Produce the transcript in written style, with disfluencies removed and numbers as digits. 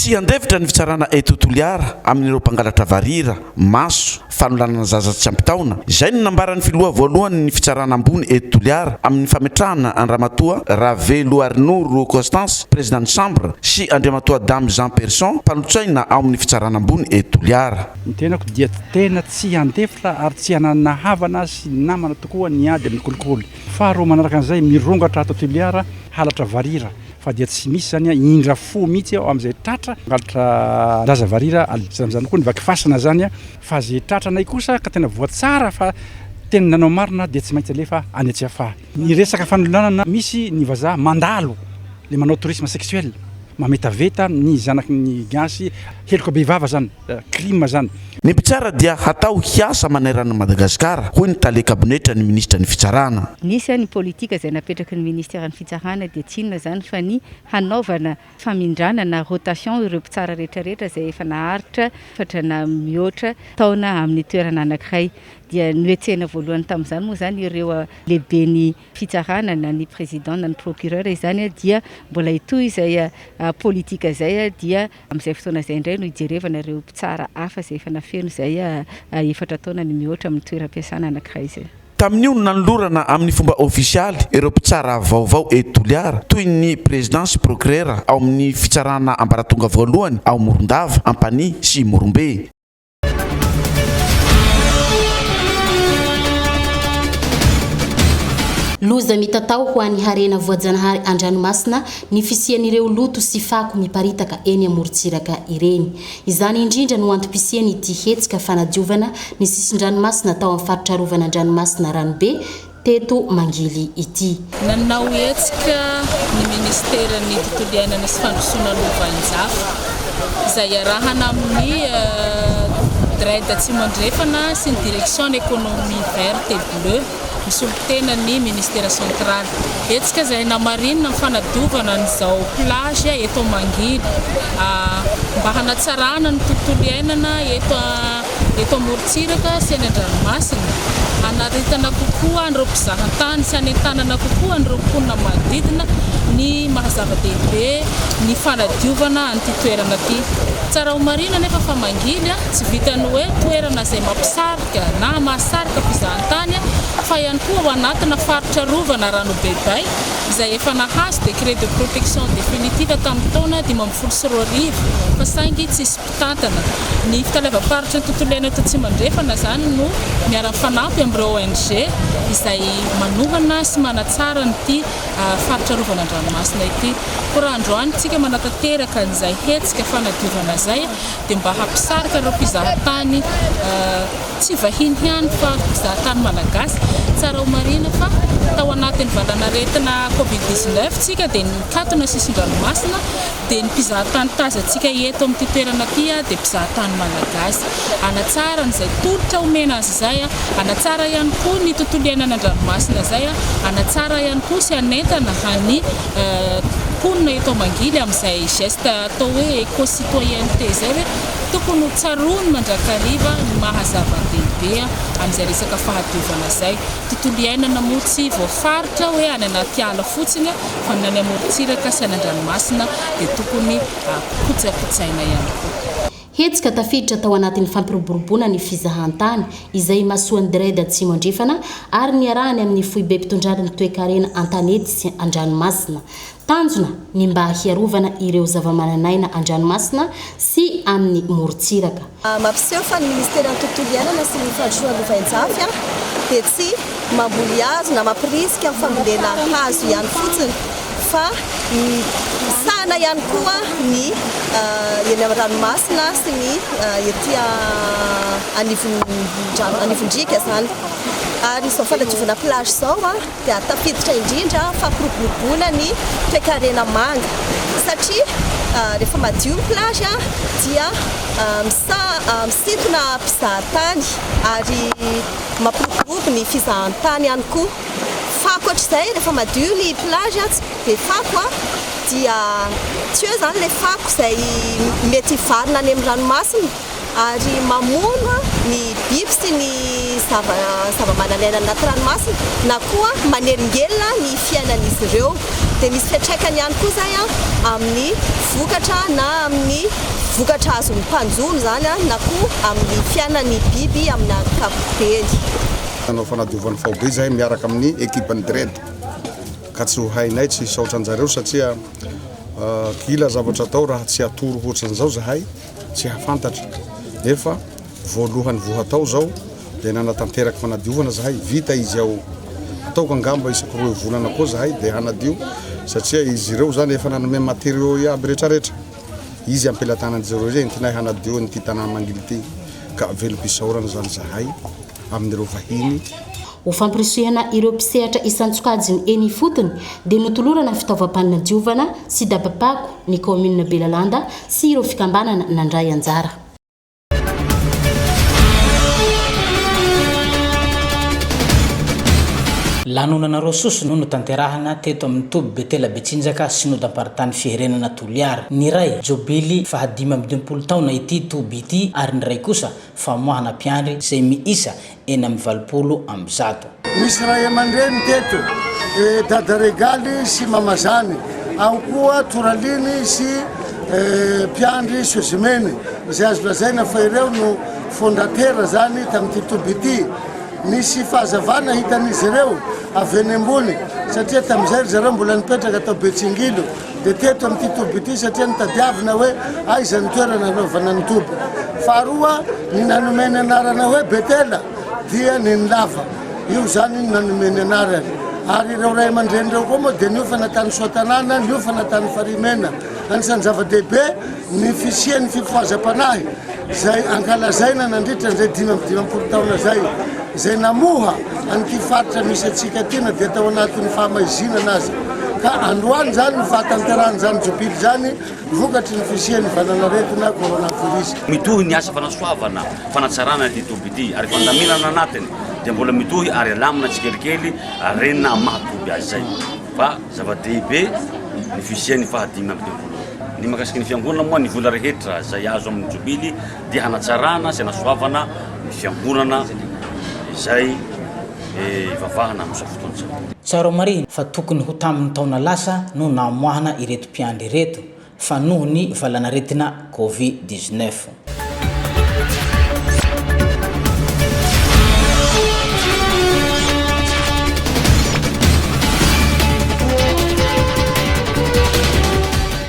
Tsy andevitra ny fitsarana tontolo iara amin'ireo mpangalatra varira, maso, fanolanana zaza tsy ampitaona. Izay no nambaran'ny filoha voalohany ny fitsarana ambony tontolo iara amin'ny fametrahana Andramatoa Raveloarinouro Constance, président chambre, sy Andriamatoa Dame Jean Persson, mpanotsaina ao amin'ny fitsarana ambony tontolo iara. Ny tenako dia tena tsy andefitra ary tsy anana havana sy namana tokoa ny ady amin'ny kolikoly. Faharoa manaraka an'izay mirongatra tontolo iara halatra varira. Fa dia tsy misy zany indra fo mihitsy ao amin'izay tratra ngalatra laza varira amin'izany koa ny vakifasana zany fa zay tratranay kosa ka tena voatsara fa tena nanao marina dia tsy maintsy alefa any Atsiafaha. Ny resaka fanolanana misy ny vazaha mandalo le manao tourisme sexuel, mametaveta ny zanaky ny gasy heloko be vava zany, crime zany. Ny mpitsara dia hatao hiasa manerana Madagasikara, hoy ny tale kabinetra ny ministra ny fitsarana. Nisy ny politika izay napetraky ny ministera ny fitsarana dia tsy inona zany fa ny hanaovana famindrana na rotation ireo mpitsara rehetrarehetra izay efa naharitra fatrana mihoatra taona amin'ny toerana anankiray. Dia noetsena voalohany tamin'izany moa zany ireo lehibe ny fitsarana na ny président na ny procureur izany dia mbola itoy izay politika izay dia amin'izay fotoana izay indray no hijerevana ireo mpitsara hafa izay efa nafeno izay efatra taona ny mihoatra amin'ny toeram-piasana anankiray izay. Tamin'io nanolorana amin'ny fomba ofisialy ireo mpitsara vaovao tontolo iara toy ny président sy procureur ao amin'ny fitsarana ambaratonga voalohany ao Morondava, Ampani sy Morombe. Loza mitatao ho an'ny harena voajanahary an-dranomasina ny fisian'ireo loto sy fako miparitaka eny amorontsiraka ireny. Izany indrindra no antom-pisiany ity hetsika fanadiovana ny sisin-dranomasina tao amin'ny faritra rovan'an-dranomasina Ranobe teto Mangily ity. Nanao hetsika ny ministeran'ny tontolo iainana sy fandrosoana lovanjava izay arahana amin'ny DRED Tsimandrefana sy ny direction économie verte et bleue misolo-tena ny ministera central. Hetsika izay namarinina ny fanadiovana n'izao plage eto Mangily mba hanatsarana ny tontolo iainana eto amorontsiraka sy any an-dranomasina, hanaritana kokoa an'ireo mpizahatany sy hanentanana kokoa an'ireo mponina manodidina ny mahazava-dehibe ny fanadiovana an'ity toerana ity. Tsara ho marina nefa fa Mangily tsy vitany hoe toerana izay mampisarika na mahasarika mpizahantany fa ihany koa ao anatina faritra rovana Ranobe Bay izay efa nahazo décret de protection définitive tamin'ny taona 2024 fa saingy tsisy mpitantana. Ny fitalevam-paritra ny tontolo iainana eto Tsimandrefana zany no miara-mifanampy amin'ireo ONG izay manohana sy manatsara nyity faritra rovan'an-dranomasina ity. Ko raha androany tsika manatanteraka an'izay hetsika fanadiovana zay dia mba hampisarika ireo mpizahatany tsy vahiny ihany fa mpizahatany malagasy. Tsara ho marina fa tao anatin'ny valanaretina Covid-19 tsika dia nikatona sisin-dranomasina dia ny mpizahatany tazantsika eto amin'ity toerana ity dia mpizahatany malagasy. Hanatsara n'izay tolotra omena azy zay, hanatsara ihany koa ny tontolo iainana an-dranomasina zay, hanatsara ihany koa sy hanentana ny mponina eto Mangily amin'izay geste atao hoe éco-citoyenneté zay hoe tokony ho tsaroany mandrakariva ny mahazava-dehibe amin'izay resaka fahadiovana zay. Tontolo iainana moa tsy voafaritra hoe any anaty ala fotsiny fa ny any amorontsiraka sy any an-dranomasina dia tokony kotsakotsaina ihany koa. Hetsika tafiditra tao anatin'ny fampiroboroboana ny fizahantany izay masoan'ny DRED Tsimandrefana ary niarahany amin'ny foibe mpitondrana ny toe-karena Antanety sy an-dranomasina. Tanjona ny mba hiarovana ireo zava-mananaina an-dranomasina sy amin'ny morontsiraka. Mampiseho fa ny ministeran'ny tontolo iainana sy ny fandrosoana lovanjava dia tsy mamboly hazo na mampirisika amin'ny fambolena hazo ihany fotsiny fa sana ihany koa ny eny amin'ny ranomasina sy ny ety anivondrika zany. Ary izao fanadiovana plage izao dia tafiditra indrindra fampiroboroboana ny toe-karena manga satria rehefa madio ny plage dia misintona mpizahatany ary mampiroborobo ny fizahantany ihany koa. Fako ohatr'izay rehefa madio ny plage dia fako dia tsy hoe zany le fako izay mety varina any amin'ny ranomasina ary mamono ny biby sy ny zava-mananaina anaty ranomasina na koa manelingelina ny fiainan'izy ireo dia misy fiatraikany ihany koa zay amin'ny vokatra na amin'ny vokatra azon'ny mpanjono zany na koa amin'ny fiainan'ny biby amin'ny ankapobeny. Nanao fanadiovana faobe zahay miaraka amin'ny ekipany DRED ka tsy ho hainay tsy saotranjareo satria kila zavatra atao raha tsy atoro ohatran'izao zahay tsy hafantatra nefa voalohany vohatao zao dia nanatanteraky fanadiovana zahay vita izy ao ataoko angamba isaky 2 volana koa zahay dia hanadio satria izy ireo zany efa nanome matériaux iaby rehetrarehetra izy ampelantanan'izareo zay tinay hanadio nyity tanàna mangily ty ka velom-pisaorana zany zahay amin'ireo vahiny. Ho fampirisihana ireo mpisehatra isan-tsokajiny eny fotony dia notolorana fitaovam-panadiovana sy dabapako ny commune Belalanda sy ireo fikambanana nandray anjara. Lanonana rososo no tanterahana teto amin'ny Toby Betela Betsinjaka synodam-paritany fiherenana Toliara. Ny ray jobily fa 520 taona ity Toby ity ary ny ray kosa famoahana mpiandry izay miisa eny amin'ny 20 amby 100. Misy ray aman-dreny teto dada regaly sy mamazany ao koa toraliny sy mpiandry sozimeny izay azo lazaina fa ireo no fondatera zany tamin'ity Toby ity. Nisy fahazavana hitan'izy ireo avy eny ambony satria tamin'izay zareo mbola nipetraka tao Betsingilo dia teto amin'ity Toby ity satria nitadiavina hoe aiza ny toerana anaovana ny Toby. Faharoa ny nanomeny anarana hoe Betela dia ny lava io zany ny nanomeny anarany ary ireo ray aman-dreny reo koa moa dia niofana tany Soatanana niofana tany Farimena anisan'ny zava-dehibe ny fisian'ny fifohazam-panahy zay ankalazaina nandritra n'izay 5 taona zay zay namoha an'ity faritra misy atsika tina dia tao anatin'ny fahamaizina azy ka androany zany fahatanterahany zany jobily zany vokatry ny fisian'ny vananaretina coronavirus. Mitohy ny asa fanasoavana fanatsarana ity Toby ity ary fandaminana anatiny dia mbola mitohy ary alamina tsikelikely renina amin'ny mahatoby azy zay fa zava-dehibe ny fisian'ny fahadimy ny makasiky ny fiangonana moa ny vola rehetra zay azo amin'ny jobily dia hanatsarana sy hanasoavana ny fiangonana izay ivavahana amin'izao fotoana zao. Tsara marina fa tokony ho tamin'ny taona lasa no namoahana ireto mpiandry ireto fa noho ny valanaretina COVID-19.